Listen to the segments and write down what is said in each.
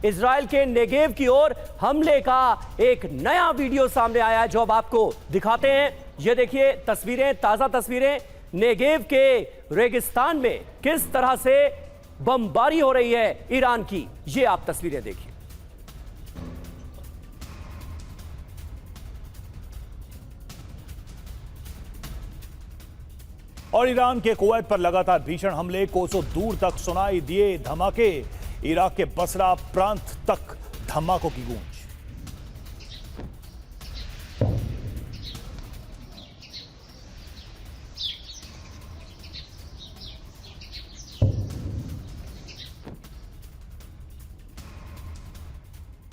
Israel के Negev की ओर हमले का एक नया वीडियो सामने आया है जो अब आपको दिखाते हैं। ये देखिए तस्वीरें, ताजा तस्वीरें नेगेव के रेगिस्तान में किस तरह से बमबारी हो रही है ईरान की। ये आप तस्वीरें देखिए। और ईरान के कुवैत पर लगातार भीषण हमले, कोसों दूर तक सुनाई दिए धमाके। इराक के बसरा प्रांत तक धमाकों की गूंज।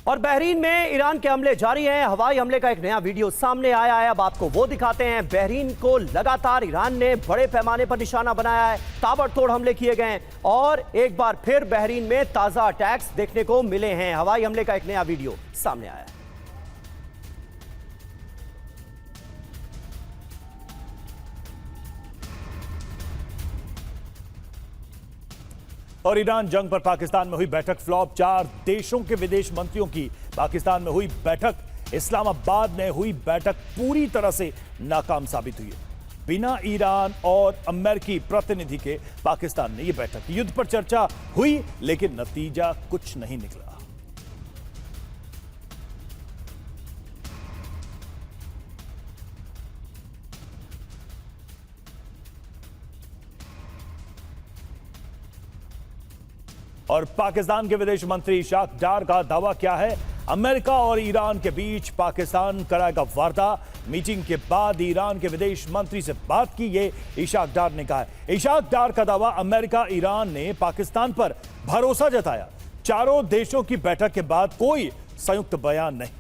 और बहरीन में ईरान के हमले जारी हैं। हवाई हमले का एक नया वीडियो सामने आया है, अब आपको वो दिखाते हैं। बहरीन को लगातार ईरान ने बड़े पैमाने पर निशाना बनाया है, ताबड़तोड़ हमले किए गए हैं और एक बार फिर बहरीन में ताजा अटैक्स देखने को मिले हैं। हवाई हमले का एक नया वीडियो सामने आया है। और ईरान जंग पर पाकिस्तान में हुई बैठक फ्लॉप। 4 देशों के विदेश मंत्रियों की पाकिस्तान में हुई बैठक। इस्लामाबाद में हुई बैठक पूरी तरह से नाकाम साबित हुई है। बिना ईरान और अमेरिकी प्रतिनिधि के पाकिस्तान ने यह बैठक की। युद्ध पर चर्चा हुई लेकिन नतीजा कुछ नहीं निकला। और पाकिस्तान के विदेश मंत्री इशाक डार का दावा क्या है? अमेरिका और ईरान के बीच पाकिस्तान कराएगा वार्ता। मीटिंग के बाद ईरान के विदेश मंत्री से बात की, ये इशाक डार ने कहा है। इशाक डार का दावा, अमेरिका ईरान ने पाकिस्तान पर भरोसा जताया। चारों देशों की बैठक के बाद कोई संयुक्त बयान नहीं।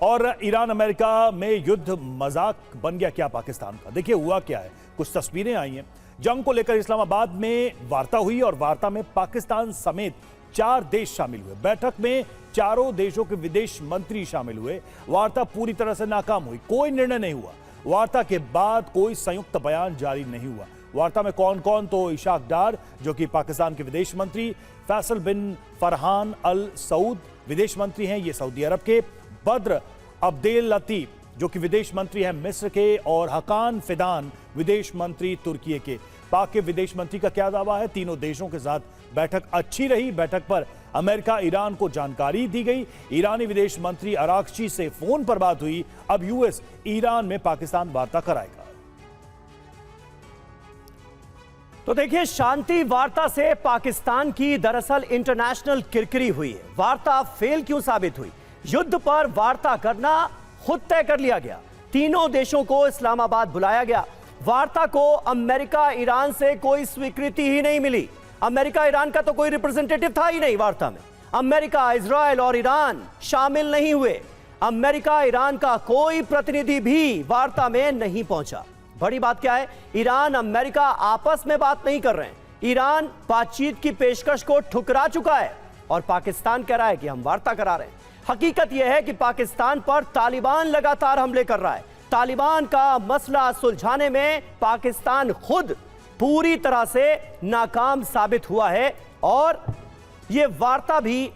और ईरान अमेरिका में युद्ध मजाक बन गया क्या पाकिस्तान का? देखिए हुआ क्या है, कुछ तस्वीरें आई हैं। जंग को लेकर इस्लामाबाद में वार्ता हुई और वार्ता में पाकिस्तान समेत 4 देश शामिल हुए। बैठक में चारों देशों के विदेश मंत्री शामिल हुए। वार्ता पूरी तरह से नाकाम हुई, कोई निर्णय नहीं हुआ। वार्ता के बाद कोई संयुक्त बयान जारी नहीं हुआ। वार्ता में कौन कौन? तो इशाक डार जो कि पाकिस्तान के विदेश मंत्री, फैसल बिन फरहान अल सऊद विदेश मंत्री हैं, ये सऊदी अरब के, बद्र अब्देल लतीफ जो कि विदेश मंत्री हैं मिस्र के, और हकान फिदान विदेश मंत्री तुर्की के। पाक के विदेश मंत्री का क्या दावा है? तीनों देशों के साथ बैठक अच्छी रही। बैठक पर अमेरिका ईरान को जानकारी दी गई। ईरानी विदेश मंत्री अरागची से फोन पर बात हुई। अब यूएस ईरान में पाकिस्तान वार्ता कराएगा। तो देखिए, शांति वार्ता से पाकिस्तान की दरअसल इंटरनेशनल किरकिरी हुई है। वार्ता फेल क्यों साबित हुई? युद्ध पर वार्ता करना खुद तय कर लिया गया। तीनों देशों को इस्लामाबाद बुलाया गया। वार्ता को अमेरिका ईरान से कोई स्वीकृति ही नहीं मिली। अमेरिका ईरान का तो कोई रिप्रेजेंटेटिव था ही नहीं वार्ता में। अमेरिका, इजराइल और ईरान शामिल नहीं हुए। अमेरिका ईरान का कोई प्रतिनिधि भी वार्ता में नहीं पहुंचा। बड़ी बात क्या है? ईरान अमेरिका आपस में बात नहीं कर रहे हैं। ईरान बातचीत की पेशकश को ठुकरा चुका है और पाकिस्तान कह रहा है कि हम वार्ता करा रहे हैं। हकीकत यह है कि पाकिस्तान पर तालिबान लगातार हमले कर रहा है। तालिबान का मसला सुलझाने में पाकिस्तान खुद पूरी तरह से नाकाम साबित हुआ है और यह वार्ता भी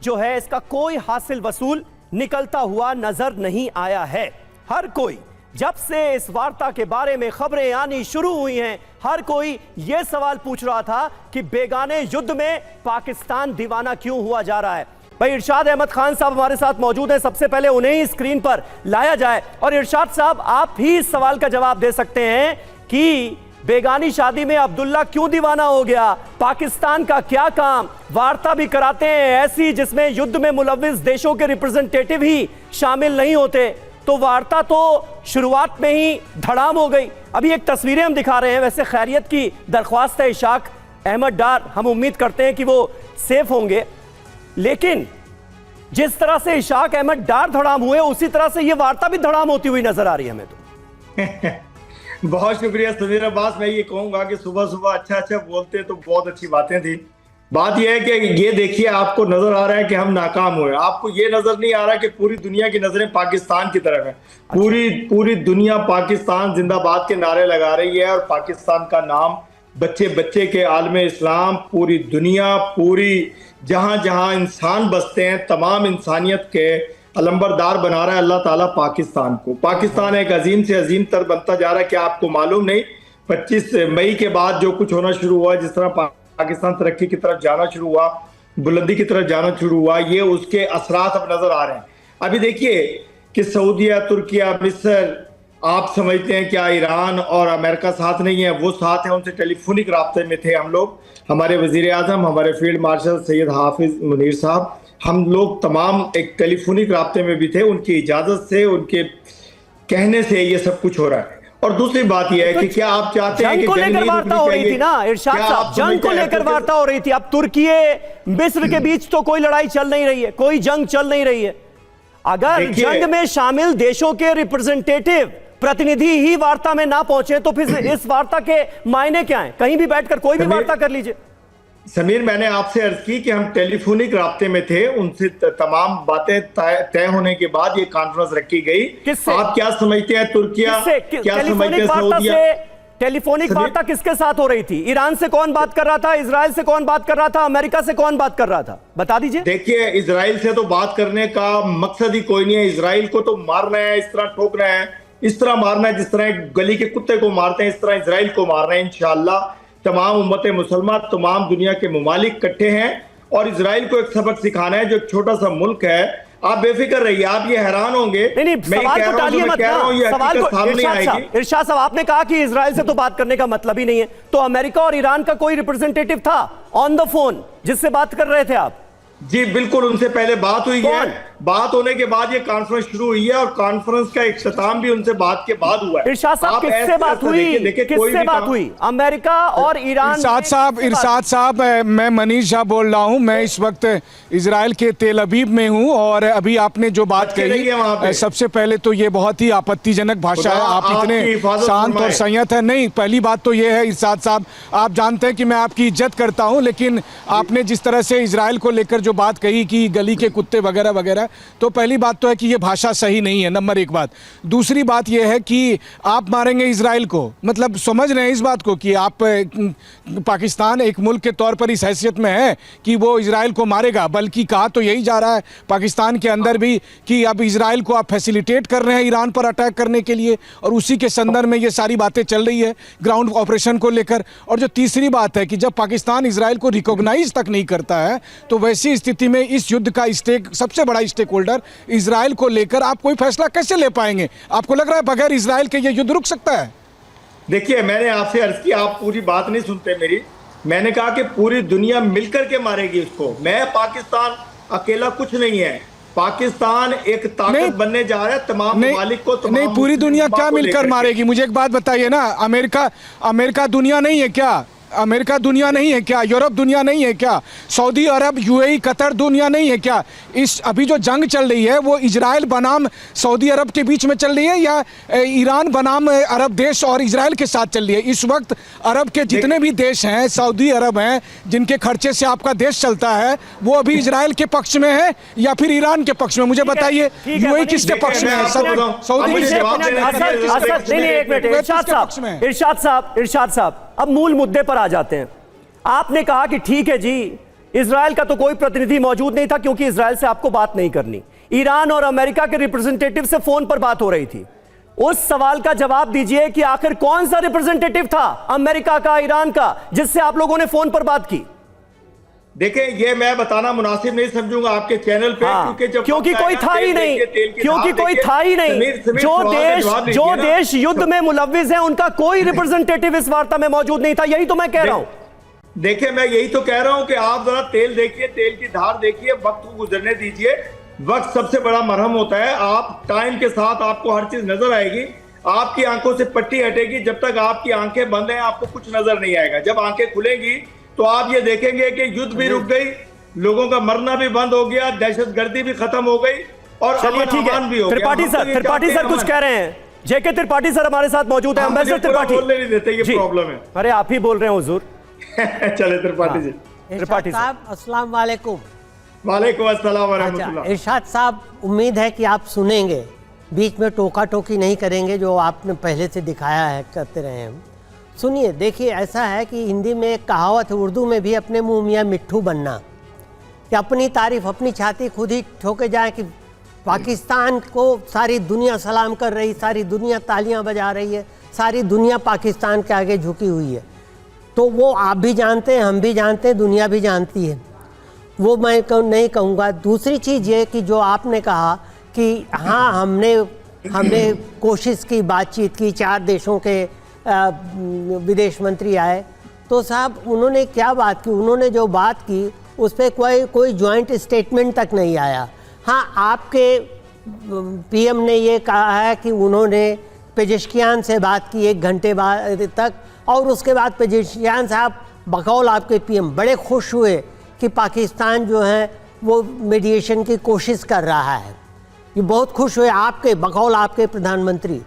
जो है इसका कोई हासिल वसूल निकलता हुआ नजर नहीं आया है। हर कोई, जब से इस वार्ता के बारे में खबरें आनी शुरू हुई हैं, हर कोई यह सवाल पूछ रहा था कि बेगाने युद्ध में पाकिस्तान दीवाना क्यों हुआ जा रहा है। भाई इरशाद अहमद खान साहब हमारे साथ मौजूद हैं। सबसे पहले उन्हें ही स्क्रीन पर लाया जाए। और इरशाद साहब, आप ही इस सवाल का जवाब दे सकते हैं कि बेगानी शादी में अब्दुल्ला क्यों दीवाना हो गया? पाकिस्तान का क्या काम? वार्ता भी कराते हैं ऐसी जिसमें युद्ध में मुलव्विस देशों के रिप्रेजेंटेटिव ही शामिल नहीं होते, तो वार्ता तो शुरुआत में ही धड़ाम हो गई। अभी एक तस्वीरें हम दिखा रहे हैं। वैसे खैरियत की दरख्वास्त है इशाक अहमद डार, हम उम्मीद करते हैं कि वो सेफ होंगे, लेकिन जिस तरह से इशाक अहमद डार धड़ाम हुए उसी तरह से ये वार्ता भी धड़ाम होती हुई नजर आ रही है हमें तो। बहुत शुक्रिया समीर अब्बास। मैं ये कहूंगा कि सुबह सुबह अच्छा बोलते तो बहुत अच्छी बातें थी। बात यह है कि ये देखिए, आपको नजर आ रहा है कि हम नाकाम हुए, आपको ये नजर नहीं आ रहा कि पूरी दुनिया की नजरें पाकिस्तान की तरफ है। पूरी दुनिया पाकिस्तान जिंदाबाद के नारे लगा रही है, और पाकिस्तान का नाम बच्चे बच्चे के आलम इस्लाम, पूरी दुनिया, पूरी जहां जहां इंसान बसते हैं, तमाम इंसानियत के अलंबरदार बना रहा है अल्लाह ताला पाकिस्तान को। पाकिस्तान एक अजीम से अजीम तर बनता जा रहा है। क्या आपको मालूम नहीं, 25 मई के बाद जो कुछ होना शुरू हुआ, जिस तरह पाकिस्तान तरक्की की तरफ जाना शुरू हुआ, बुलंदी की तरफ जाना शुरू हुआ, ये उसके असरात अब नजर आ रहे हैं। अभी देखिए कि सऊदीया, तुर्किया, मिस्र, आप समझते हैं क्या ईरान और अमेरिका साथ नहीं है? वो साथ है, उनसे टेलीफोनिक राब्ते में थे हम लोग। हमारे वजीर आजम, हमारे फील्ड मार्शल सैयद हाफिज मुनीर साहब, हम लोग तमाम एक टेलीफोनिक राब्ते में भी थे। उनकी इजाजत से, उनके कहने से ये सब कुछ हो रहा है। और दूसरी बात यह है कि क्या आप चाहते हैं कि जंग को लेकर वार्ता हो रही थी ना इरशाद साहब, जंग को लेकर वार्ता हो रही थी। अब तुर्की मिस्र के बीच तो कोई लड़ाई चल नहीं रही है, कोई जंग चल नहीं रही है। अगर जंग में शामिल देशों के रिप्रेजेंटेटिव, प्रतिनिधि ही वार्ता में ना पहुंचे तो फिर इस वार्ता के मायने क्या हैं? कहीं भी बैठकर कोई भी वार्ता कर लीजिए। समीर, मैंने आपसे अर्ज की कि हम टेलीफोनिक राब्ते में थे, उनसे तमाम बातें तय होने के बाद ये कॉन्फ्रेंस रखी गई। किससे? आप क्या समझते हैं तुर्किया, क्या समझते हैं सऊदीया? टेलीफोनिक वार्ता किसके साथ हो रही थी? ईरान से कौन बात कर रहा था? इजराइल से कौन बात कर रहा था? अमेरिका से कौन बात कर रहा था? बता दीजिए। देखिए, इजराइल से तो बात करने का मकसद ही कोई नहीं है। इजराइल को तो मारना है, इस तरह ठोकना है, इस तरह मारना है जिस तरह एक गली के कुत्ते को मारते हैं, इस तरह इजराइल को मारना है। इंशाअल्लाह तमाम उम्मत मुसलमान, तमाम दुनिया के ममालिक इकट्ठे हैं और इजराइल को एक सबक सिखाना है, जो एक छोटा सा मुल्क है। आप बेफिक्र रहिए, आप ये हैरान होंगे। नहीं, सवाल को टालिए मत ना। सवाल को इरशाद साहब, आपने कहा कि इजराइल से तो बात करने का मतलब ही नहीं है, तो अमेरिका और ईरान का कोई रिप्रेजेंटेटिव था ऑन द फोन जिससे बात कर रहे थे आप? जी बिल्कुल, उनसे पहले बात हुई है। बात होने के बाद ये कॉन्फ्रेंस शुरू हुई है और कॉन्फ्रेंस का इख्तिताम भी उनसे बात के बाद हुआ है। इरशाद साहब, किससे बात हुई? किससे बात हुई? अमेरिका और ईरान? इरशाद साहब, मैं मनीष झा बोल रहा हूं। मैं इस वक्त इजराइल के तेल अवीव में हूं और अभी आपने जो बात कही, सबसे पहले तो ये बहुत ही आपत्तिजनक भाषा है। आप इतने शांत और संयत है। नहीं, पहली बात तो ये है इरशाद साहब, आप जानते हैं कि मैं आपकी इज्जत करता हूं, लेकिन आपने जिस तरह से इजराइल को लेकर जो बात कही कि गली के कुत्ते वगैरह वगैरह, तो पहली बात तो है कि ये भाषा सही नहीं है, नंबर एक बात। दूसरी बात ये है कि आप मारेंगे इजराइल को, मतलब समझ रहे हैं इस बात को कि आप पाकिस्तान एक मुल्क के तौर पर इस हैसियत में है कि वो इजराइल को मारेगा, बल्कि कहा तो यही जा रहा है पाकिस्तान के अंदर भी कि अब इजराइल को आप फैसिलिटेट कर रहे हैं ईरान पर अटैक करने के लिए, और उसी के संदर्भ में ये सारी बातें चल रही है ग्राउंड ऑपरेशन को लेकर। और जो तीसरी बात है कि जब पाकिस्तान इजराइल को रिकॉग्नाइज तक नहीं करता है, तो वैसी स्थिति में इस युद्ध का सबसे बड़ा स्टेक होल्डर इजराइल को लेकर आप कोई फैसला कैसे ले पाएंगे? आपको लग रहा है बगैर इजराइल के ये युद्ध रुक सकता है? देखिए, मैंने आपसे अर्ज की, आप पूरी बात नहीं सुनते मेरी। मैंने कहा कि पूरी दुनिया मिलकर के मारेगी उसको। मैं पाकिस्तान अकेला कुछ नहीं है, पाकिस्तान एक ताकत बनने जा रहा है। तमाम ममालिक को, नहीं, पूरी दुनिया क्या मिलकर मारेगी? मुझे एक बात बताइए ना, अमेरिका दुनिया नहीं है क्या? अमेरिका दुनिया नहीं है क्या? यूरोप दुनिया नहीं है क्या? सऊदी अरब, यूएई, कतर दुनिया नहीं है क्या? इस अभी जो जंग चल रही है वो इजराइल बनाम सऊदी अरब के बीच में चल रही है या ईरान बनाम अरब देश और इजराइल के साथ चल रही है? इस वक्त अरब के जितने भी देश हैं, सऊदी अरब हैं, जिनके खर्चे से आपका देश चलता है, वो अभी इजराइल के पक्ष में है या फिर ईरान के पक्ष में? मुझे बताइए, यूएई किसके पक्ष में है? सऊदी इरशाद साहब, अब मूल मुद्दे पर आ जाते हैं। आपने कहा कि ठीक है जी, इजराइल का तो कोई प्रतिनिधि मौजूद नहीं था क्योंकि इजराइल से आपको बात नहीं करनी। ईरान और अमेरिका के रिप्रेजेंटेटिव से फोन पर बात हो रही थी। उस सवाल का जवाब दीजिए कि आखिर कौन सा रिप्रेजेंटेटिव था, अमेरिका का, ईरान का, जिससे आप लोगों ने फोन पर बात की? देखें, ये मैं बताना मुनासिब नहीं समझूंगा आपके चैनल पे, क्योंकि कोई था ही नहीं, क्योंकि कोई था ही नहीं। जो देश युद्ध में मुलव्विस है उनका कोई रिप्रेजेंटेटिव इस वार्ता में मौजूद नहीं था। यही तो मैं कह रहा हूं। देखिए, मैं यही तो कह रहा हूं कि आप जरा तेल देखिए, तेल की धार देखिए, वक्त को गुजरने दीजिए। वक्त सबसे बड़ा मरहम होता है। आप टाइम के साथ आपको हर चीज नजर आएगी। आपकी आंखों से पट्टी हटेगी। जब तक आपकी आंखें बंद हैं आपको कुछ नजर नहीं आएगा। जब आंखें खुलेंगी तो आप ये देखेंगे कि युद्ध भी रुक गई, लोगों का मरना भी बंद हो गया, दहशतगर्दी भी खत्म हो गई और चलिए ठीक है। त्रिपाठी सर कुछ कह रहे हैं। जेके त्रिपाठी सर हमारे साथ मौजूद है। बोलने नहीं देते, ये प्रॉब्लम है। अरे आप ही बोल रहे हैं हुजूर। चले त्रिपाठी जी। त्रिपाठी साहब। अस्सलाम वालेकुम। वालेकुम अस्सलाम व रहमतुल्लाह। इरशाद साहब, उम्मीद है कि आप सुनेंगे, बीच में टोका टोकी नहीं करेंगे जो आपने पहले से दिखाया है, करते रहे हैं। सुनिए, देखिए, ऐसा है कि हिंदी में एक कहावत है, उर्दू में भी, अपने मुंह मियाँ मिट्ठू बनना, कि अपनी तारीफ अपनी छाती खुद ही ठोके जाए कि पाकिस्तान को सारी दुनिया सलाम कर रही, सारी दुनिया तालियां बजा रही है, सारी दुनिया पाकिस्तान के आगे झुकी हुई है। तो वो आप भी जानते हैं, हम भी जानते हैं, दुनिया भी जानती है, वो मैं नहीं कहूँगा। दूसरी चीज़ ये कि जो आपने कहा कि हाँ, हमने कोशिश की, बातचीत की, 4 देशों के विदेश मंत्री आए, तो साहब उन्होंने क्या बात की? उन्होंने जो बात की उस पर कोई जॉइंट स्टेटमेंट तक नहीं आया। हाँ, आपके पीएम ने ये कहा है कि उन्होंने पेजेश्कियान से बात की 1 घंटे बाद तक, और उसके बाद पेजेश्कियान साहब बकौल आपके पीएम बड़े खुश हुए कि पाकिस्तान जो है वो मीडिएशन की कोशिश कर रहा है, ये बहुत खुश हुए आपके बकौल आपके प्रधानमंत्री।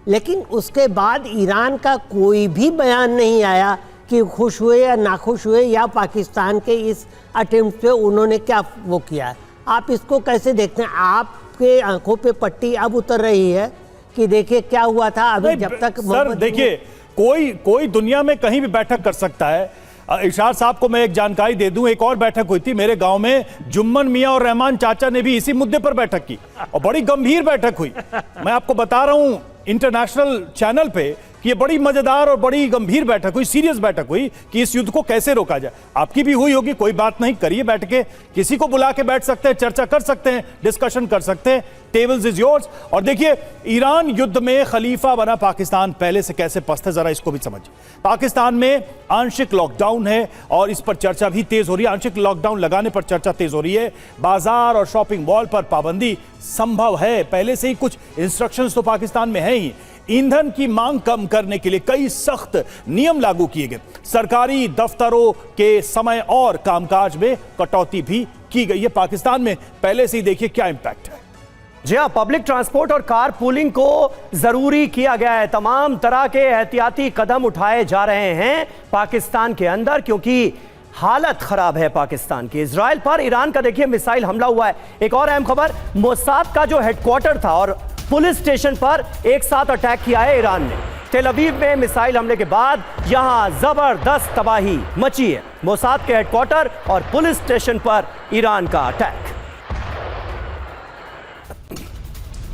लेकिन उसके बाद ईरान का कोई भी बयान नहीं आया कि खुश हुए या नाखुश हुए, या पाकिस्तान के इस अटेम्प्ट पे उन्होंने क्या वो किया है। आप इसको कैसे देखते हैं? आपके आंखों पे पट्टी अब उतर रही है कि देखिए क्या हुआ था अभी, जब तक सर देखिए, कोई दुनिया में कहीं भी बैठक कर सकता है। इरशाद साहब को मैं एक जानकारी दे दूं, एक और बैठक हुई थी मेरे गांव में, जुम्मन मियां और रहमान चाचा ने भी इसी मुद्दे पर बैठक की और बड़ी गंभीर बैठक हुई। मैं आपको बता रहा हूं इंटरनेशनल चैनल पे कि ये बड़ी मजेदार और बड़ी गंभीर बैठक हुई, सीरियस बैठक हुई कि इस युद्ध को कैसे रोका जाए। आपकी भी हुई होगी, कोई बात नहीं, करिए बैठ के, किसी को बुला के बैठ सकते हैं, चर्चा कर सकते हैं, डिस्कशन कर सकते हैं, टेबल्स इज योर्स। और देखिए, ईरान युद्ध में खलीफा बना पाकिस्तान पहले से कैसे पस्त है, जरा इसको भी समझिए। पाकिस्तान में आंशिक लॉकडाउन है और इस पर चर्चा भी तेज हो रही है। आंशिक लॉकडाउन लगाने पर चर्चा तेज हो रही है। बाजार और शॉपिंग मॉल पर पाबंदी संभव है, पहले से ही कुछ इंस्ट्रक्शंस तो पाकिस्तान में है ही। ईंधन की मांग कम करने के लिए कई सख्त नियम लागू किए गए। सरकारी दफ्तरों के समय और कामकाज में कटौती भी की गई है। पाकिस्तान में पहले से ही देखिए क्या इंपैक्ट है। जी हाँ, पब्लिक ट्रांसपोर्ट और कार पूलिंग को जरूरी किया गया है। तमाम तरह के एहतियाती कदम उठाए जा रहे हैं पाकिस्तान के अंदर, क्योंकि हालत खराब है पाकिस्तान की। इजराइल पर ईरान का देखिए मिसाइल हमला हुआ है। एक और अहम खबर, मोसाद का जो हेडक्वार्टर था और पुलिस स्टेशन पर एक साथ अटैक किया है ईरान ने। तेल अवीव में मिसाइल हमले के बाद यहां जबरदस्त तबाही मची है। मोसाद के हेडक्वार्टर और पुलिस स्टेशन पर ईरान का अटैक।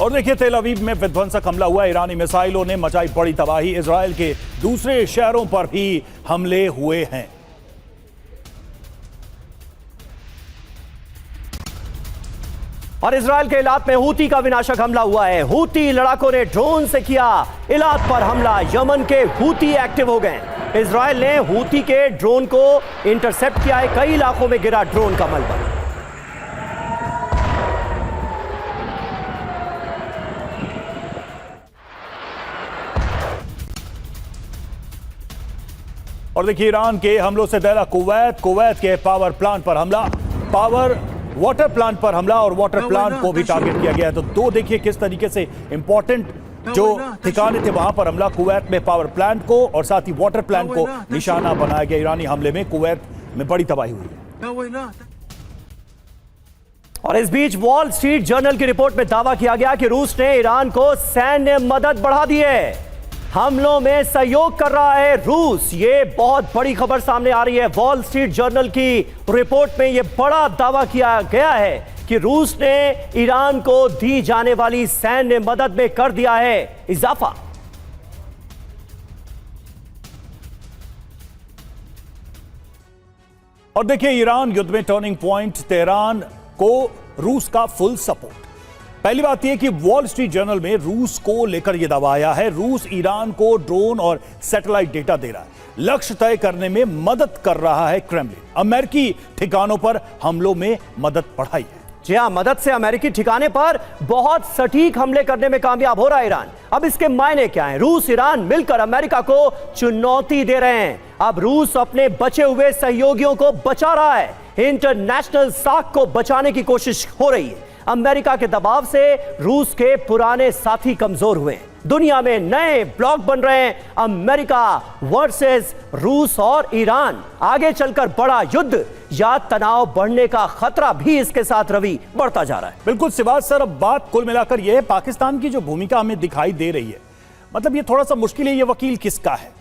और देखिए, तेल अवीव में विध्वंसक हमला हुआ। ईरानी मिसाइलों ने मचाई बड़ी तबाही। इजराइल के दूसरे शहरों पर भी हमले हुए हैं। और इजराइल के इलाक में हूती का विनाशक हमला हुआ है। हूती लड़ाकों ने ड्रोन से किया इलाक पर हमला। यमन के हूती एक्टिव हो गए। इजराइल ने हूती के ड्रोन को इंटरसेप्ट किया है। कई इलाकों में गिरा ड्रोन का मलबा। और देखिए, ईरान के हमलों से दहला कुवैत के पावर प्लांट पर हमला, वाटर प्लांट पर हमला और वाटर प्लांट को भी टारगेट किया गया है। तो दो देखिए किस तरीके से इंपॉर्टेंट जो ठिकाने थे वहां पर हमला, कुवैत में पावर प्लांट को और साथ ही वाटर प्लांट को निशाना बनाया गया। ईरानी हमले में कुवैत में बड़ी तबाही हुई है। और इस बीच वॉल स्ट्रीट जर्नल की रिपोर्ट में दावा किया गया कि रूस ने ईरान को सैन्य मदद बढ़ा दी है। हमलों में सहयोग कर रहा है रूस। ये बहुत बड़ी खबर सामने आ रही है। वॉल स्ट्रीट जर्नल की रिपोर्ट में यह बड़ा दावा किया गया है कि रूस ने ईरान को दी जाने वाली सैन्य मदद में कर दिया है इजाफा। और देखिए, ईरान युद्ध में टर्निंग पॉइंट, तेहरान को रूस का फुल सपोर्ट। पहली बात यह कि वॉल स्ट्रीट जर्नल में रूस को लेकर यह दावा आया है, रूस ईरान को ड्रोन और सैटेलाइट डेटा दे रहा है, लक्ष्य तय करने में मदद कर रहा है क्रेमलिन। अमेरिकी ठिकानों पर हमलों में मदद बढ़ाई है। जी हां, मदद से अमेरिकी ठिकाने पर बहुत सटीक हमले करने में कामयाब हो रहा है ईरान। अब इसके मायने क्या हैं? रूस ईरान मिलकर अमेरिका को चुनौती दे रहे हैं। अब रूस अपने बचे हुए सहयोगियों को बचा रहा है। इंटरनेशनल साख को बचाने की कोशिश हो रही है। अमेरिका के दबाव से रूस के पुराने साथी कमजोर हुए हैं। दुनिया में नए ब्लॉक बन रहे हैं, अमेरिका वर्सेस रूस और ईरान। आगे चलकर बड़ा युद्ध या तनाव बढ़ने का खतरा भी इसके साथ रवि बढ़ता जा रहा है। बिल्कुल शिवाज सर, अब बात कुल मिलाकर यह है, पाकिस्तान की जो भूमिका हमें दिखाई दे रही है, मतलब ये थोड़ा सा मुश्किल है, ये वकील किसका है?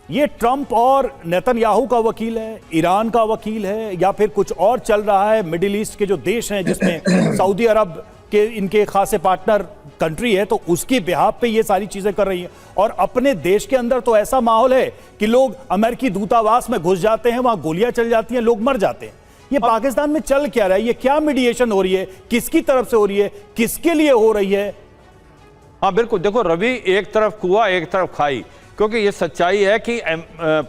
ये ट्रंप और नेतन्याहू का वकील है, ईरान का वकील है, या फिर कुछ और चल रहा है? मिडिल ईस्ट के जो देश हैं जिसमें सऊदी अरब के इनके खासे पार्टनर कंट्री है, तो उसके बिहाफ पे ये सारी चीजें कर रही हैं। और अपने देश के अंदर तो ऐसा माहौल है कि लोग अमेरिकी दूतावास में घुस जाते हैं, वहां गोलियां चल जाती हैं, लोग मर जाते हैं। ये पाकिस्तान में चल क्या रहा है? ये क्या मीडिएशन हो रही है? किसकी तरफ से हो रही है? किसके लिए हो रही है? हाँ बिल्कुल, देखो रवि, एक तरफ कुआं एक तरफ खाई, क्योंकि ये सच्चाई है कि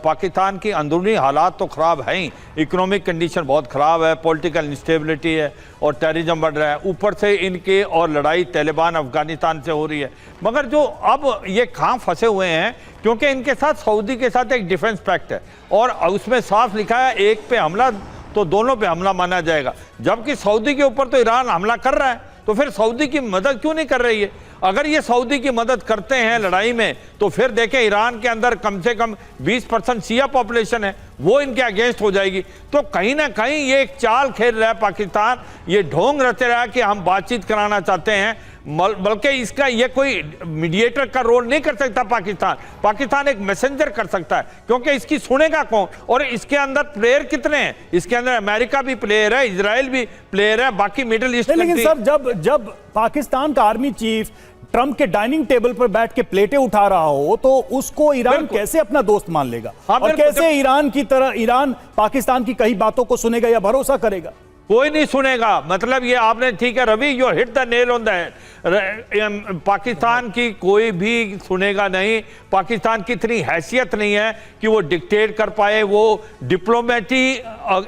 पाकिस्तान की अंदरूनी हालात तो ख़राब हैं ही, इकोनॉमिक कंडीशन बहुत ख़राब है, पॉलिटिकल इंस्टेबिलिटी है और टेररिज्म बढ़ रहा है, ऊपर से इनके और लड़ाई तालिबान अफगानिस्तान से हो रही है। मगर जो अब ये कहाँ फंसे हुए हैं, क्योंकि इनके साथ सऊदी के साथ एक डिफेंस पैक्ट है और उसमें साफ लिखा है एक पे हमला तो दोनों पे हमला माना जाएगा, जबकि सऊदी के ऊपर तो ईरान हमला कर रहा है, तो फिर सऊदी की मदद क्यों नहीं कर रही है? अगर ये सऊदी की मदद करते हैं लड़ाई में, तो फिर देखें ईरान के अंदर कम से कम 20% शिया पॉपुलेशन है, वो इनके अगेंस्ट हो जाएगी। तो कहीं ना कहीं ये एक चाल खेल रहा है पाकिस्तान, ये ढोंग रच रहा है कि हम बातचीत कराना चाहते हैं, बल्कि इसका ये कोई मीडिएटर का रोल नहीं कर सकता। पाकिस्तान एक मैसेंजर कर सकता है, क्योंकि इसकी सुनेगा कौन? और इसके अंदर प्लेयर कितने हैं? इसके अंदर अमेरिका भी प्लेयर है, इजराइल भी प्लेयर है, बाकी मिडिल ईस्ट। लेकिन सर, जब पाकिस्तान का आर्मी चीफ ट्रंप के डाइनिंग टेबल पर बैठ के प्लेटें उठा रहा हो, तो उसको ईरान कैसे अपना दोस्त मान लेगा? और कैसे ईरान पाकिस्तान की कई बातों को सुनेगा या भरोसा करेगा? कोई नहीं सुनेगा। मतलब ये आपने ठीक है Ravi, you hit the nail on the head. Pakistan की कोई भी सुनेगा नहीं। पाकिस्तान की इतनी हैसियत नहीं है कि वो डिक्टेट कर पाए, वो डिप्लोमेटी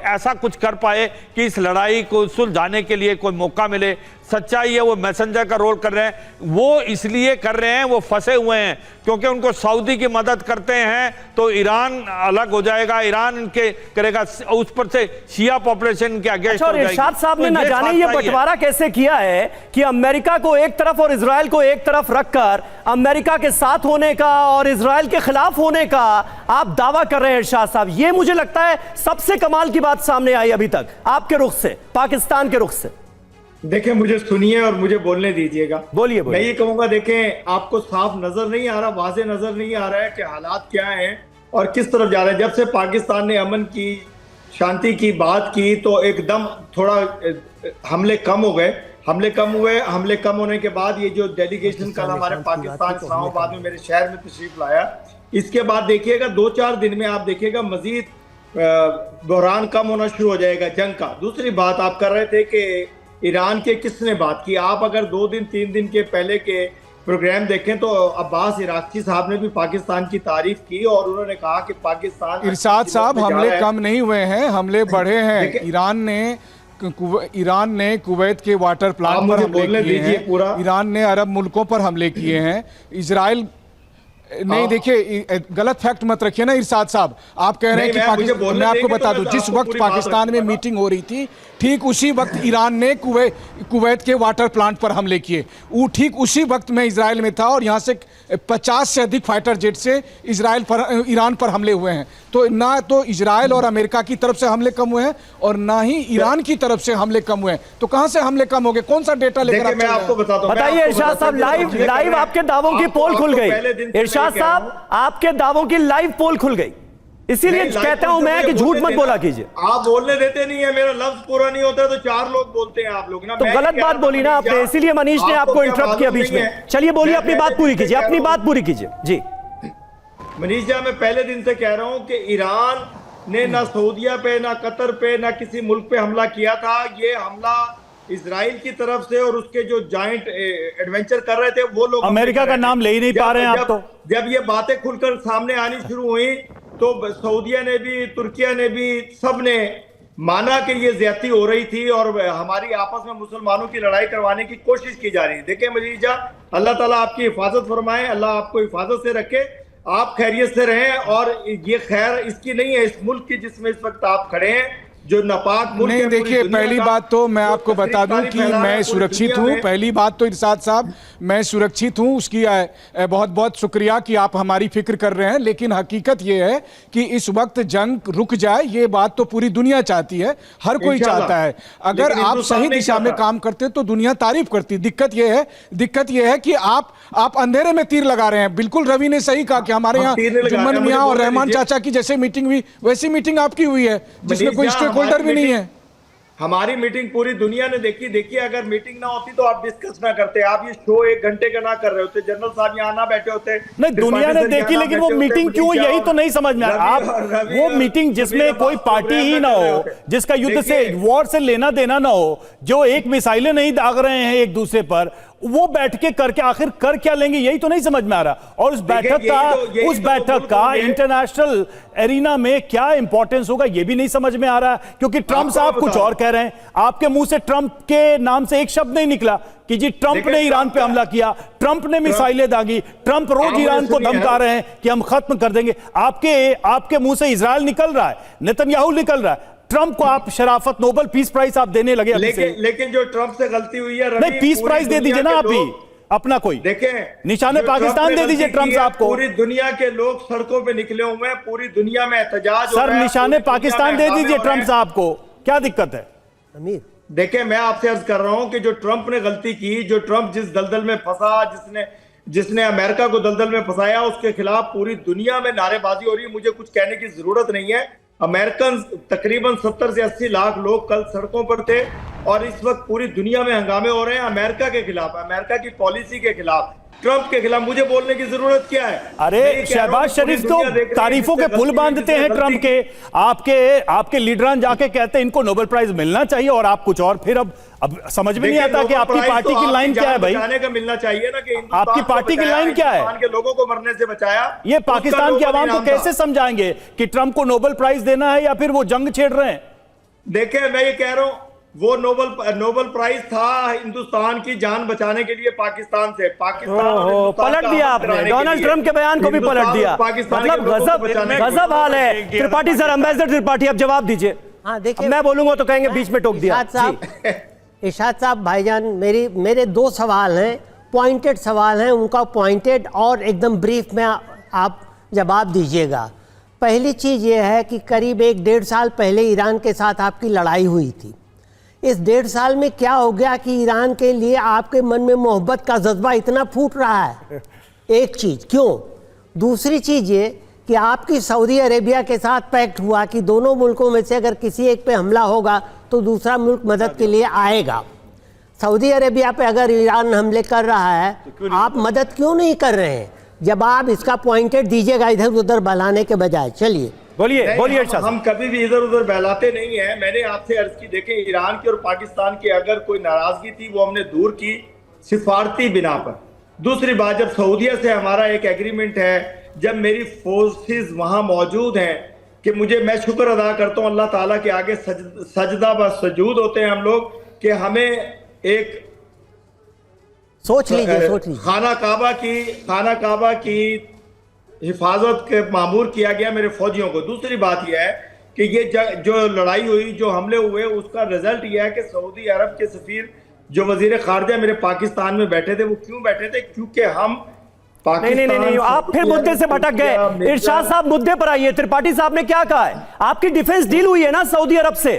ऐसा कुछ कर पाए कि इस लड़ाई को सुलझाने के लिए कोई मौका मिले। सच्चाई है वो मैसेंजर का रोल कर रहे हैं, वो इसलिए कर रहे हैं, वो फंसे हुए हैं क्योंकि उनको सऊदी की मदद करते हैं तो ईरान अलग हो जाएगा, ईरान इनके करेगा, उस पर से शिया पॉपुलेशन के अगेंस्ट हो जाएगी। इरशाद साहब ने न जाने ये बंटवारा कैसे किया है कि अमेरिका को एक तरफ और इजराइल को एक तरफ रखकर अमेरिका के साथ होने का और इजराइल के खिलाफ होने का आप दावा कर रहे हैं इरशाद साहब। ये मुझे लगता है सबसे कमाल की बात सामने आई अभी तक आपके रुख से, पाकिस्तान के रुख से। देखिए, मुझे सुनिए और मुझे बोलने दीजिएगा। बोलिए। मैं ये कहूंगा, देखें, आपको साफ नजर नहीं आ रहा, वाजे नजर नहीं आ रहा है कि हालात क्या हैं और किस तरफ जा रहे हैं। जब से पाकिस्तान ने अमन की, शांति की बात की तो एकदम थोड़ा हमले कम हो गए। हमले कम होने के बाद ये जो डेलीगेशन कल हमारे पाकिस्तान इस्लामाबाद में मेरे शहर में तशरीफ लाया, इसके बाद देखिएगा 2-4 दिन में आप देखिएगा मजीद बहरान कम होना शुरू हो जाएगा जंग का। दूसरी बात आप कर रहे थे कि ईरान के किसने बात की। आप अगर 2-3 दिन के पहले के प्रोग्राम देखें तो अब्बास इराक़ची साहब ने भी पाकिस्तान की तारीफ की और उन्होंने कहा कि पाकिस्तान। इरशाद साहब, हमले कम नहीं हुए हैं, हमले बढ़े हैं। ईरान ने कुवैत के वाटर प्लांट पर हमले किए हैं, ईरान ने अरब मुल्कों पर हमले किए हैं, इजराइल नहीं। देखिए, गलत फैक्ट मत रखिए ना इरशाद साहब। आप कह रहे हैं कि मैं आपको बता दूं, जिस वक्त पाकिस्तान में मीटिंग हो रही थी ठीक उसी वक्त ईरान ने कुवैत के वाटर प्लांट पर हमले किए। वो ठीक उसी वक्त मैं इजराइल में था और यहाँ से 50 से अधिक फाइटर जेट से ईरान पर हमले हुए हैं। तो ना तो इजराइल और अमेरिका की तरफ से हमले कम हुए हैं और ना ही ईरान की तरफ से हमले कम हुए हैं। तो कहां से हमले कम हो गए? कौन सा डेटा लेकर मैं आपको बताता हूं। बताइए इरशाद साहब, लाइव आपके दावों की पोल खुल गई। इरशाद साहब, आपके दावों की लाइव पोल खुल गई, इसीलिए कहता हूं मैं कि झूठ मत बोला कीजिए। आप बोलने देते नहीं है, मेरा लफ्ज पूरा नहीं होता तो 4 लोग बोलते हैं आप लोग ना। तो गलत बात बोली ना आपने, इसीलिए मनीष ने आपको इंटरप्ट किया बीच में। चलिए बोलिए, अपनी बात पूरी कीजिए, अपनी बात पूरी कीजिए जी। मनीष जी, मैं पहले दिन से कह रहा हूं कि ईरान ने ना सऊदिया पे, ना कतर पे, ना किसी मुल्क पे हमला किया था। ये हमला इजराइल की तरफ से और उसके जो जॉइंट एडवेंचर कर रहे थे वो लोग, अमेरिका का नाम ले ही नहीं पा रहे हैं आप। तो जब ये बातें खुलकर सामने आनी शुरू हुई तो सऊदिया ने भी, तुर्किया ने भी, सब ने माना कि ये ज्यादती हो रही थी और हमारी आपस में मुसलमानों की लड़ाई करवाने की कोशिश की जा रही है। देखिए मजीजा, अल्लाह ताला आपकी हिफाजत फरमाए, अल्लाह आपको हिफाजत से रखे, आप खैरियत से रहें। और ये खैर इसकी नहीं है, इस मुल्क की जिसमें इस वक्त आप खड़े हैं, जो नापाक मुल्क है, नहीं, पूरी देखिए, दुनिया पहली का, बात तो मैं जो आपको बता दूं तशरीफ कि फैला है मैं पूरी सुरक्षित दुनिया हूं। में। पहली बात तो इरशाद साहब, मैं सुरक्षित हूं, उसकी बहुत बहुत शुक्रिया कि आप हमारी फिक्र कर रहे हैं। लेकिन हकीकत ये है कि इस वक्त जंग रुक जाए, ये बात तो पूरी दुनिया चाहती है, हर कोई इंशाल्लाह। चाहता है। अगर लेकिन आप हिंदुस्तान सही नहीं दिशा में चाहता। काम करते तो दुनिया तारीफ करती। दिक्कत ये है कि आप अंधेरे में तीर लगा रहे हैं। बिल्कुल रवि ने सही कहा कि हमारे हम यहाँ तीर नहीं लगा रहे जुम्मन हैं, मियाँ मुझे और बोलने रहमान दीजिए। चाचा की जैसे मीटिंग हुई वैसी मीटिंग आपकी हुई है, जिसमें कोई मनीष स्टेक जी, होल्डर भी नहीं है। हमारी मीटिंग पूरी दुनिया ने देखी। देखिए, अगर मीटिंग ना होती तो आप डिस्कस ना करते, आप ये शो 1 घंटे का ना कर रहे होते, जनरल साहब यहाँ ना बैठे होते, नहीं, दुनिया ने देखी, लेकिन वो मीटिंग क्यों, यही तो नहीं समझ में आ रहा। आप वो मीटिंग जिसमें कोई पार्टी ही ना हो, जिसका युद्ध से, वॉर से लेना देना ना हो, जो एक मिसाइलें नहीं दाग रहे हैं एक दूसरे पर, वो बैठ के करके आखिर कर क्या लेंगे, यही तो नहीं समझ में आ रहा। और उस बैठक का इंटरनेशनल एरिना में क्या इंपॉर्टेंस होगा, ये भी नहीं समझ में आ रहा, क्योंकि ट्रंप साहब कुछ और कह रहे हैं। आपके मुंह से ट्रंप के नाम से एक शब्द नहीं निकला कि जी ट्रंप ने ईरान पे हमला किया, ट्रंप ने मिसाइलें दागी, ट्रंप रोज ईरान को धमका रहे हैं कि हम खत्म कर देंगे। आपके मुंह से इजराइल निकल रहा है, नेतन्याहू निकल रहा है, ट्रंप को आप शराफत नोबेल पीस प्राइज आप देने लगे। लेकिन जो ट्रंप से गलती हुई है, नहीं, पीस प्राइज दे दीजिए ना आप ही अपना, कोई देखें, निशाने पाकिस्तान दे दीजिए ट्रंप साहब को। पूरी दुनिया के लोग सड़कों पे निकले हुए हैं, पूरी दुनिया में एहतजाज हो सर, रहा है, निशाने पूरी पाकिस्तान दुनिया दे में दीजिए हंगामे हो ट्रंप रहे साहब को, क्या दिक्कत है? अमीर, देखिए, मैं आपसे अर्ज कर रहा हूं कि जो ट्रंप ने गलती की, जो ट्रंप जिस दलदल में फंसा, जिसने अमेरिका को दलदल में फंसाया, उसके खिलाफ पूरी दुनिया में नारेबाजी हो रही है। मुझे कुछ कहने की जरूरत नहीं है। अमेरिकन तकरीबन 70 से 80 लाख लोग कल सड़कों पर थे और इस वक्त पूरी दुनिया में हंगामे हो रहे हैं अमेरिका के खिलाफ, अमेरिका की पॉलिसी के खिलाफ, ट्रंप के खिलाफ। मुझे बोलने की जरूरत क्या है? अरे शहबाज शरीफ तो तारीफों के पुल बांधते हैं ट्रंप के, आपके लीडरान जाके कहते हैं इनको नोबेल प्राइज मिलना चाहिए, और आप कुछ और। फिर अब समझ में नहीं आता कि आपकी पार्टी की लाइन क्या है भाई। का मिलना चाहिए ना कि आपकी पार्टी की लाइन क्या है? हिंदुस्तान के लोगों को मरने से बचाया। ये पाकिस्तान की आवाम को कैसे समझाएंगे कि ट्रंप को नोबेल प्राइज देना है या फिर वो जंग छेड़ रहे हैं? देखिए, मैं ये कह रहा हूं, वो नोबेल प्राइज था हिंदुस्तान की जान बचाने के लिए पाकिस्तान से। पाकिस्तान पलट दिया आपने, डोनाल्ड ट्रंप के बयान को भी पलट दिया। मतलब गजब हाल है। त्रिपाठी सर, एम्बेसडर त्रिपाठी, अब जवाब दीजिए। हाँ, देखिए, मैं बोलूंगा तो कहेंगे बीच में टोक दिया। इरशाद साहब, भाईजान, मेरे 2 सवाल हैं, पॉइंटेड सवाल हैं, उनका पॉइंटेड और एकदम ब्रीफ में आप जवाब दीजिएगा। पहली चीज़ ये है कि करीब 1-1.5 साल पहले ईरान के साथ आपकी लड़ाई हुई थी। इस 1.5 साल में क्या हो गया कि ईरान के लिए आपके मन में मोहब्बत का जज्बा इतना फूट रहा है? एक चीज़, क्यों? दूसरी चीज़ ये कि आपकी सऊदी अरेबिया के साथ पैक्ट हुआ कि दोनों मुल्कों में से अगर किसी एक पे हमला होगा तो दूसरा मुल्क मदद के लिए आएगा। सऊदी अरेबिया पे अगर ईरान हमले कर रहा है, आप मदद क्यों नहीं कर रहे हैं? जब आप इसका पॉइंटेड दीजिएगा इधर उधर बहलाने के बजाय। चलिए बोलिए। हम कभी भी इधर उधर बहलाते नहीं है। मैंने आपसे अर्ज की, देखें, ईरान की और पाकिस्तान की अगर कोई नाराजगी थी वो हमने दूर की सिफारती बिना पर। दूसरी बात, जब सऊदीया से हमारा एक एग्रीमेंट है, जब मेरी फोर्सेस वहां मौजूद हैं, कि मैं शुक्र अदा करता हूं अल्लाह ताला के आगे सजदा व सजूद होते हैं हम लोग, कि हमें एक सोच लीजिए खाना काबा की हिफाजत के मामूर किया गया मेरे फौजियों को। दूसरी बात यह है कि ये जो लड़ाई हुई, जो हमले हुए, उसका रिजल्ट यह है कि सऊदी अरब के सफीर जो वजीर खारजा मेरे पाकिस्तान में बैठे थे, वो क्यों बैठे थे? क्योंकि हम नहीं, आप फिर मुद्दे से भटक गए। इरशाद साहब, मुद्दे पर आइए। त्रिपाठी साहब ने क्या कहा है? आपकी डिफेंस डील हुई है ना सऊदी अरब से।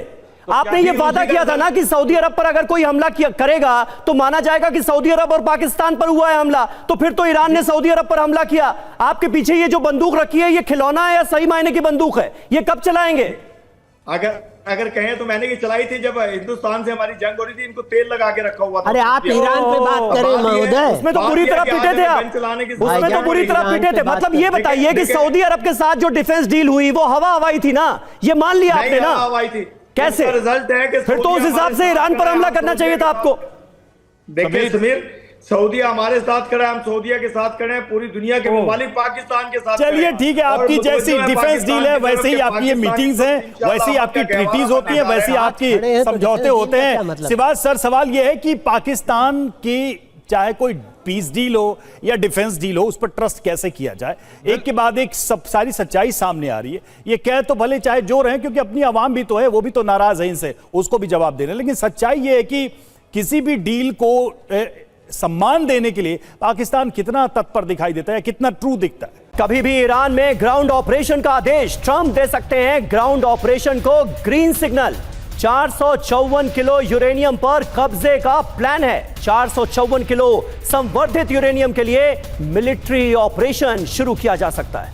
आपने ये वादा किया था ना कि सऊदी अरब पर अगर कोई हमला करेगा तो माना जाएगा कि सऊदी अरब और पाकिस्तान पर हुआ है हमला। तो फिर तो ईरान ने सऊदी अरब पर हमला किया। आपके पीछे ये जो बंदूक रखी है, ये खिलौना है या सही मायने की बंदूक है? ये कब चलाएंगे? अगर कहें तो मैंने ये चलाई थी जब हिंदुस्तान से हमारी जंग हो रही थी, इनको तेल लगा के रखा हुआ था। अरे आप ईरान पे बात करें महोदय, उसमें तो बुरी तरह पीटे थे आप, उसमें तो बुरी तरह पीटे थे। मतलब ये बताइए कि सऊदी अरब के साथ जो डिफेंस डील हुई वो हवा हवाई थी ना? ये मान लिया आपने ना? हवाई थी। कैसे? रिजल्ट है कि फिर तो उस हिसाब से ईरान पर हमला करना चाहिए था आपको। देखिए समीर, सऊदीया हमारे साथ खड़ा है, हम सऊदीया के साथ खड़े हैं, पूरी दुनिया के मुमालिक पाकिस्तान के साथ। चलिए ठीक है, आपकी जैसी डिफेंस डील है वैसे ही आपकी ये मीटिंग्स हैं, वैसे ही आपकी ट्रीटीज होती हैं, वैसे ही आपकी समझौते होते हैं। सिवाज सर, सवाल ये है कि पाकिस्तान की चाहे कोई पीस डील हो या डिफेंस डील हो, उस पर ट्रस्ट कैसे किया जाए। एक के बाद एक सारी सच्चाई सामने आ रही है। ये कह तो भले चाहे जो रहे, क्योंकि अपनी आवाम भी तो है, वो भी तो नाराज है इनसे, उसको भी जवाब दे रहे हैं, लेकिन सच्चाई ये है कि किसी भी डील को सम्मान देने के लिए पाकिस्तान कितना तत्पर दिखाई देता है, कितना ट्रू दिखता है। कभी भी ईरान में ग्राउंड ऑपरेशन का आदेश ट्रंप दे सकते हैं। ग्राउंड ऑपरेशन को ग्रीन सिग्नल। 454 किलो यूरेनियम पर कब्जे का प्लान है। 454 किलो संवर्धित यूरेनियम के लिए मिलिट्री ऑपरेशन शुरू किया जा सकता है।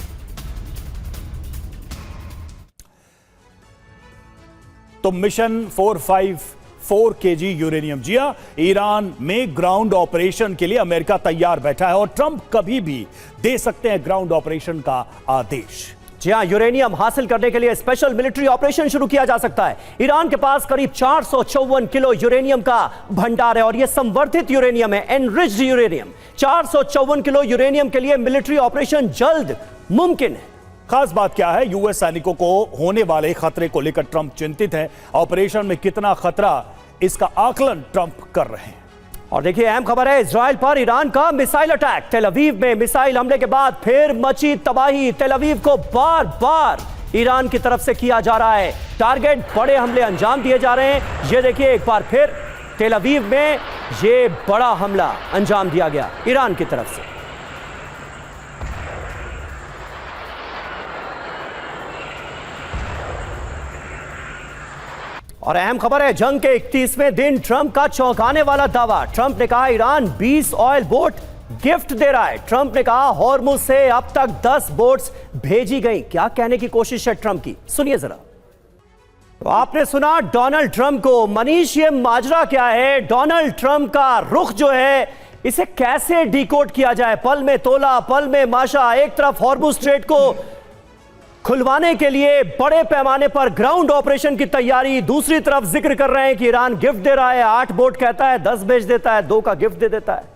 तो मिशन 454 केजी यूरेनियम, जी हां, ईरान में ग्राउंड ऑपरेशन के लिए अमेरिका तैयार बैठा है और ट्रंप कभी भी दे सकते हैं ग्राउंड ऑपरेशन का आदेश। जी हां, यूरेनियम हासिल करने के लिए स्पेशल मिलिट्री ऑपरेशन शुरू किया जा सकता है। ईरान के पास करीब 454 किलो यूरेनियम का भंडार है और यह संवर्धित यूरेनियम है, एनरिच्ड यूरेनियम। 454 किलो यूरेनियम के लिए मिलिट्री ऑपरेशन जल्द मुमकिन है। खास बात क्या है, यूएस सैनिकों को होने वाले खतरे को लेकर ट्रंप चिंतित है। ऑपरेशन में कितना खतरा, इसका आकलन ट्रंप कर रहे हैं। और देखिए, अहम खबर है इजराइल पर ईरान का मिसाइल अटैक। तेल अवीव में मिसाइल हमले के बाद फिर मची तबाही। तेल अवीव को बार बार ईरान की तरफ से किया जा रहा है टारगेट, बड़े हमले अंजाम दिए जा रहे हैं। ये देखिए, एक बार फिर तेल अवीव में ये बड़ा हमला अंजाम दिया गया ईरान की तरफ से। और अहम खबर है, जंग के 31वें दिन ट्रंप का चौंकाने वाला दावा। ट्रंप ने कहा ईरान 20 ऑयल बोट गिफ्ट दे रहा है। ट्रंप ने कहा हॉर्मुज से अब तक 10 बोट्स भेजी गई। क्या कहने की कोशिश है ट्रंप की, सुनिए जरा। तो आपने सुना डोनाल्ड ट्रंप को। मनीष, ये माजरा क्या है? डोनाल्ड ट्रंप का रुख जो है, इसे कैसे डिकोड किया जाए? पल में तोला, पल में माशा। एक तरफ हॉर्मुज स्ट्रेट को खुलवाने के लिए बड़े पैमाने पर ग्राउंड ऑपरेशन की तैयारी, दूसरी तरफ जिक्र कर रहे हैं कि ईरान गिफ्ट दे रहा है। 8 बोट कहता है, 10 भेज देता है, 2 का गिफ्ट दे देता है।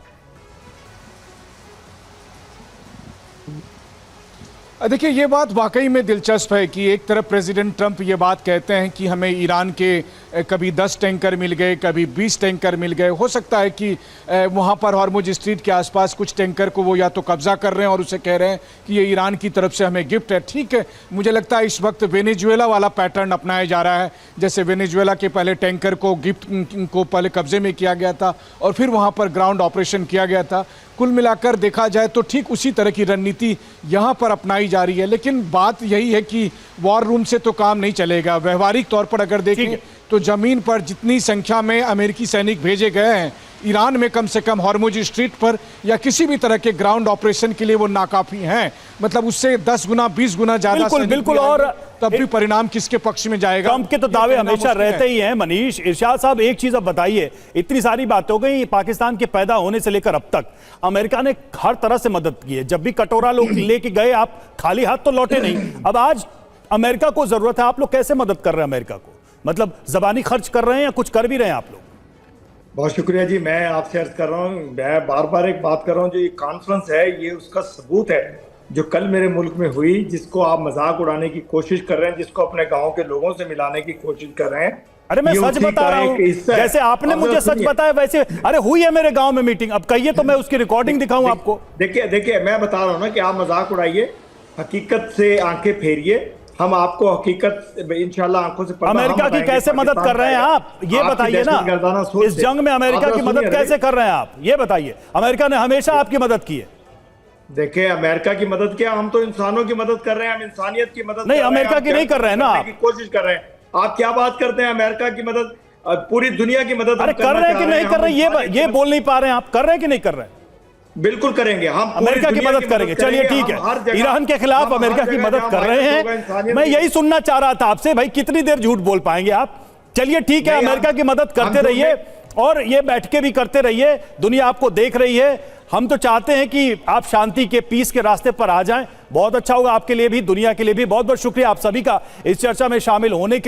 देखिए, ये बात वाकई में दिलचस्प है कि एक तरफ प्रेसिडेंट ट्रंप ये बात कहते हैं कि हमें ईरान के कभी 10 टैंकर मिल गए, कभी 20 टैंकर मिल गए। हो सकता है कि वहाँ पर हॉर्मुज स्ट्रीट के आसपास कुछ टैंकर को वो या तो कब्जा कर रहे हैं और उसे कह रहे हैं कि ये ईरान की तरफ से हमें गिफ्ट है। ठीक है, मुझे लगता है इस वक्त वेनेजुएला वाला पैटर्न अपनाया जा रहा है। जैसे वेनेजुएला के पहले टैंकर को गिफ्ट को पहले कब्जे में किया गया था और फिर वहाँ पर ग्राउंड ऑपरेशन किया गया था। कुल मिलाकर देखा जाए तो ठीक उसी तरह की रणनीति यहाँ पर अपनाई जा रही है। लेकिन बात यही है कि वॉर रूम से तो काम नहीं चलेगा। व्यवहारिक तौर पर अगर देखें तो जमीन पर जितनी संख्या में अमेरिकी सैनिक भेजे गए हैं, ईरान में कम से कम हॉर्मुज स्ट्रीट पर या किसी भी तरह के ग्राउंड ऑपरेशन के लिए वो नाकाफी हैं। मतलब उससे 10 गुना 20 गुना ज्यादा बिल्कुल। और तब भी परिणाम किसके पक्ष में जाएगा? ट्रंप के तो दावे हमेशा रहते ही हैं। मनीष, इरशाद साहब, एक चीज अब बताइए, इतनी सारी बातें हो गई पाकिस्तान के पैदा होने से लेकर अब तक अमेरिका ने हर तरह से मदद की है। जब भी कटोरा लोग लेके गए, आप खाली हाथ तो लौटे नहीं। अब आज अमेरिका को जरूरत है, आप लोग कैसे मदद कर रहे हैं अमेरिका को? मतलब जबानी खर्च कर रहे हैं या कुछ कर भी रहे हैं आप लोग? बहुत शुक्रिया जी। मैं आपसे अर्ज कर रहा हूँ, मैं बार बार एक बात कर रहा हूँ, जो ये कॉन्फ्रेंस है ये उसका सबूत है जो कल मेरे मुल्क में हुई, जिसको आप मजाक उड़ाने की कोशिश कर रहे हैं, जिसको अपने गांव के लोगों से मिलाने की कोशिश कर रहे हैं। अरे मैं सच बता रहा हूँ, जैसे आपने मुझे सच बताया वैसे। अरे हुई है मेरे गांव में मीटिंग, अब कहिए तो मैं उसकी रिकॉर्डिंग दिखाऊं आपको। देखिए मैं बता रहा हूँ ना कि आप मजाक उड़ाइए, हकीकत से आंखें फेरिए। हम आपको हकीकत इंशाल्लाह आंखों से अमेरिका की कैसे मदद कर रहे हैं आप, ये बताइए ना। इस जंग में अमेरिका की मदद कैसे कर रहे हैं आप, ये बताइए। अमेरिका ने हमेशा आपकी मदद की है। देखिए, अमेरिका की मदद क्या, हम तो इंसानों की मदद कर रहे हैं, हम इंसानियत की मदद नहीं, अमेरिका की नहीं कर रहे हैं ना, आप कोशिश कर रहे हैं। आप क्या बात करते हैं, अमेरिका की मदद, पूरी दुनिया की मदद। अरे कर रहे हैं कि नहीं कर रहे हैं, ये बोल नहीं पा रहे हैं आप। कर रहे हैं कि नहीं कर रहे हैं? बिल्कुल करेंगे, हम अमेरिका की मदद करेंगे। चलिए ठीक है, ईरान के खिलाफ अमेरिका की मदद कर रहे हैं। मैं यही सुनना चाह रहा था आपसे, भाई कितनी देर झूठ बोल पाएंगे आप? चलिए ठीक है, अमेरिका की मदद करते रहिए और ये बैठ के भी करते रहिए। दुनिया आपको देख रही है। हम तो चाहते हैं कि आप शांति के, पीस के रास्ते पर आ जाएं। बहुत अच्छा होगा आपके लिए भी, दुनिया के लिए भी। बहुत बहुत शुक्रिया आप सभी का इस चर्चा में शामिल होने के लिए।